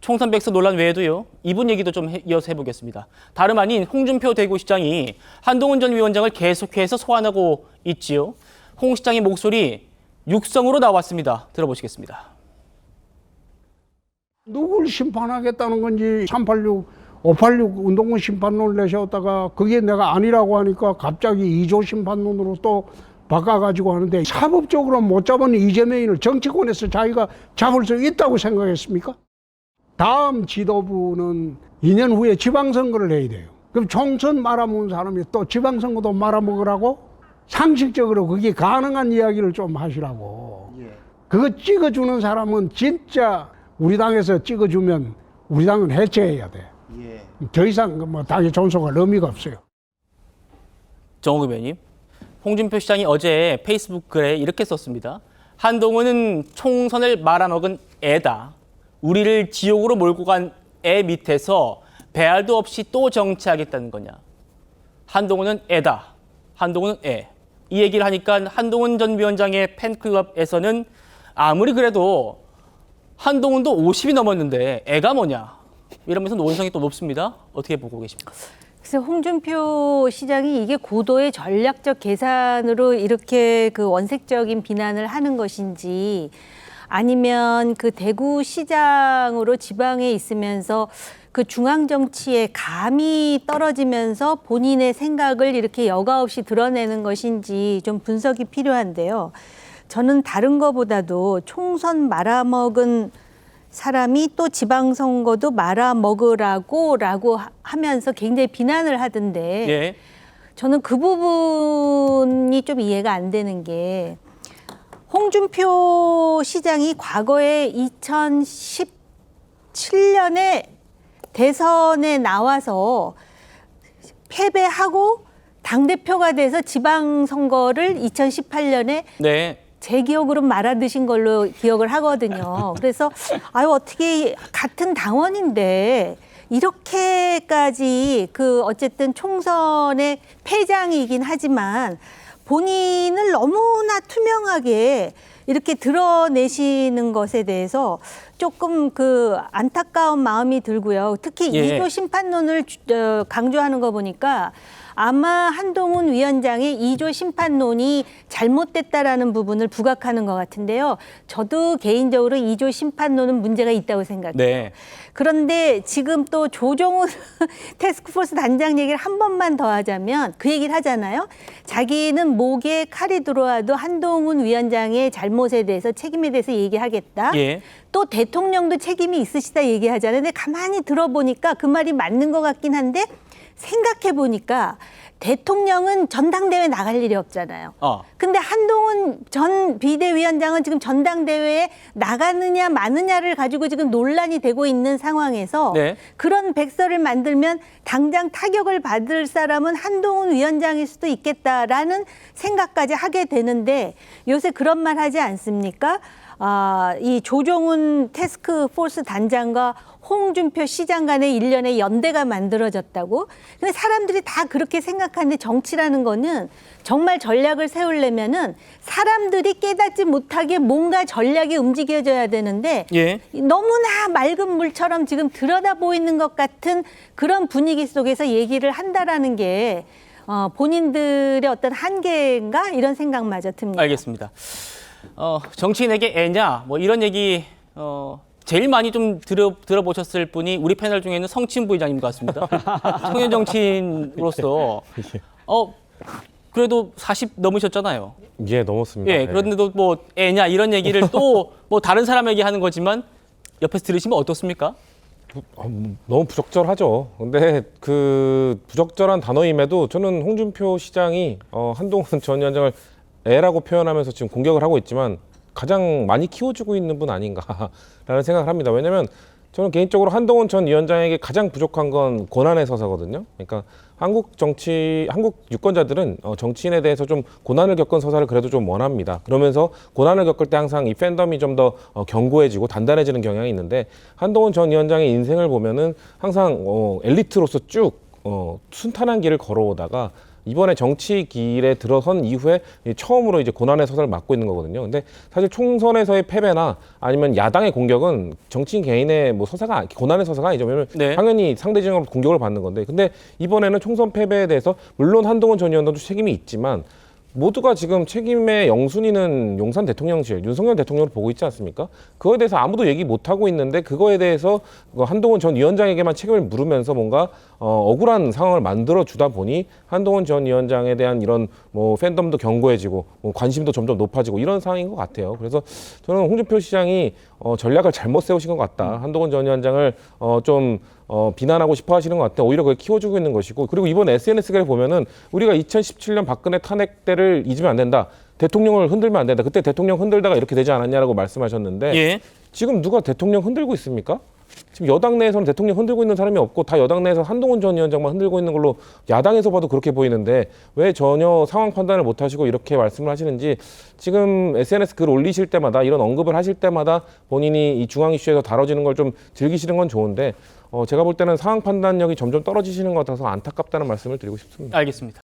총선 백서 논란 외에도요. 이분 얘기도 좀 이어서 해보겠습니다. 다름 아닌 홍준표 대구시장이 한동훈 전 위원장을 계속해서 소환하고 있지요. 홍 시장의 목소리 육성으로 나왔습니다. 들어보시겠습니다. 누굴 심판하겠다는 건지 386, 586 운동권 심판론을 내셨다가 그게 내가 아니라고 하니까 갑자기 2조 심판론으로 또 바꿔가지고 하는데 사법적으로 못 잡은 이재명을 정치권에서 자기가 잡을 수 있다고 생각했습니까? 다음 지도부는 2년 후에 지방선거를 해야 돼요. 그럼 총선 말아먹은 사람이 또 지방선거도 말아먹으라고? 상식적으로 그게 가능한 이야기를 좀 하시라고. 그거 찍어주는 사람은 진짜 우리 당에서 찍어주면 우리 당은 해체해야 돼. 더 이상 뭐 당에 존속할 의미가 없어요. 정옥 의원님, 홍준표 시장이 어제 페이스북 글에 이렇게 썼습니다. 한동훈은 총선을 말아먹은 애다. 우리를 지옥으로 몰고 간 애 밑에서 배알도 없이 또 정치하겠다는 거냐. 한동훈은 애다. 한동훈은 애. 이 얘기를 하니까 한동훈 전 위원장의 팬클럽에서는 아무리 그래도 한동훈도 50이 넘었는데 애가 뭐냐. 이러면서 논성이 또 높습니다. 어떻게 보고 계십니까? 그래서 홍준표 시장이 이게 고도의 전략적 계산으로 이렇게 그 원색적인 비난을 하는 것인지 아니면 그 대구시장으로 지방에 있으면서 그 중앙 정치에 감이 떨어지면서 본인의 생각을 이렇게 여과 없이 드러내는 것인지 좀 분석이 필요한데요. 저는 다른 거보다도 총선 말아먹은 사람이 또 지방선거도 말아먹으라고 하면서 굉장히 비난을 하던데 예. 저는 그 부분이 좀 이해가 안 되는 게 홍준표 시장이 과거에 2017년에 대선에 나와서 패배하고 당대표가 돼서 지방선거를 2018년에 네. 제 기억으로 말아드신 걸로 기억을 하거든요. 그래서 아유 어떻게 같은 당원인데 이렇게까지 그 어쨌든 총선의 패장이긴 하지만 본인을 너무나 투명하게 이렇게 드러내시는 것에 대해서 조금 그 안타까운 마음이 들고요. 특히 예. 2조 심판론을 강조하는 거 보니까 아마 한동훈 위원장의 2조 심판론이 잘못됐다라는 부분을 부각하는 것 같은데요. 저도 개인적으로 2조 심판론은 문제가 있다고 생각해요. 네. 그런데 지금 또 조정훈 태스크포스 단장 얘기를 한 번만 더 하자면 그 얘기를 하잖아요. 자기는 목에 칼이 들어와도 한동훈 위원장의 잘못에 대해서 책임에 대해서 얘기하겠다. 예. 또 대통령도 책임이 있으시다 얘기하잖아요. 근데 가만히 들어보니까 그 말이 맞는 것 같긴 한데 생각해 보니까 대통령은 전당대회 나갈 일이 없잖아요. 근데 한동훈 전 비대위원장은 지금 전당대회에 나가느냐 마느냐를 가지고 지금 논란이 되고 있는 상황에서 네. 그런 백서를 만들면 당장 타격을 받을 사람은 한동훈 위원장일 수도 있겠다라는 생각까지 하게 되는데 요새 그런 말 하지 않습니까? 이 조정훈 태스크포스 단장과 홍준표 시장 간의 일련의 연대가 만들어졌다고. 근데 사람들이 다 그렇게 생각하는데 정치라는 거는 정말 전략을 세우려면은 사람들이 깨닫지 못하게 뭔가 전략이 움직여져야 되는데 예. 너무나 맑은 물처럼 지금 들여다 보이는 것 같은 그런 분위기 속에서 얘기를 한다라는 게 본인들의 어떤 한계인가 이런 생각마저 듭니다. 알겠습니다. 정치인에게 애냐 뭐 이런 얘기 제일 많이 좀 들어보셨을 분이 우리 패널 중에는 성친 부의장님 같습니다. 청년 정치인으로서 그래도 40 넘으셨잖아요. 예, 넘었습니다. 예, 그런데도 뭐 애냐 이런 얘기를 또 뭐 다른 사람에게 하는 거지만 옆에서 들으시면 어떻습니까? 너무 부적절하죠. 근데 그 부적절한 단어임에도 저는 홍준표 시장이 한동훈 전 위원장을 애라고 표현하면서 지금 공격을 하고 있지만 가장 많이 키워주고 있는 분 아닌가라는 생각을 합니다. 왜냐하면 저는 개인적으로 한동훈 전 위원장에게 가장 부족한 건 고난의 서사거든요. 그러니까 한국 유권자들은 정치인에 대해서 좀 고난을 겪은 서사를 그래도 좀 원합니다. 그러면서 고난을 겪을 때 항상 이 팬덤이 좀 더 견고해지고 단단해지는 경향이 있는데 한동훈 전 위원장의 인생을 보면은 항상 엘리트로서 쭉 순탄한 길을 걸어오다가 이번에 정치 길에 들어선 이후에 처음으로 이제 고난의 서사를 맞고 있는 거거든요. 근데 사실 총선에서의 패배나 아니면 야당의 공격은 정치인 개인의 뭐 서사가 고난의 서사가 아니죠. 왜냐면 네. 당연히 상대적으로 공격을 받는 건데, 근데 이번에는 총선 패배에 대해서 물론 한동훈 전 의원도 책임이 있지만 모두가 지금 책임의 영순위는 용산 대통령실, 윤석열 대통령을 보고 있지 않습니까? 그거에 대해서 아무도 얘기 못 하고 있는데 그거에 대해서 한동훈 전 위원장에게만 책임을 물으면서 뭔가 억울한 상황을 만들어 주다 보니 한동훈 전 위원장에 대한 이런 뭐 팬덤도 견고해지고 뭐 관심도 점점 높아지고 이런 상황인 것 같아요. 그래서 저는 홍준표 시장이 전략을 잘못 세우신 것 같다. 한동훈 전 위원장을 좀 비난하고 싶어 하시는 것 같아요. 오히려 그걸 키워주고 있는 것이고, 그리고 이번 SNS를 보면은 우리가 2017년 박근혜 탄핵 때를 잊으면 안 된다. 대통령을 흔들면 안 된다. 그때 대통령 흔들다가 이렇게 되지 않았냐라고 말씀하셨는데 예. 지금 누가 대통령 흔들고 있습니까? 지금 여당 내에서는 대통령 흔들고 있는 사람이 없고 다 여당 내에서 한동훈 전 위원장만 흔들고 있는 걸로 야당에서 봐도 그렇게 보이는데 왜 전혀 상황 판단을 못 하시고 이렇게 말씀을 하시는지, 지금 SNS 글 올리실 때마다 이런 언급을 하실 때마다 본인이 이 중앙 이슈에서 다뤄지는 걸 좀 즐기시는 건 좋은데 제가 볼 때는 상황 판단력이 점점 떨어지시는 것 같아서 안타깝다는 말씀을 드리고 싶습니다. 알겠습니다.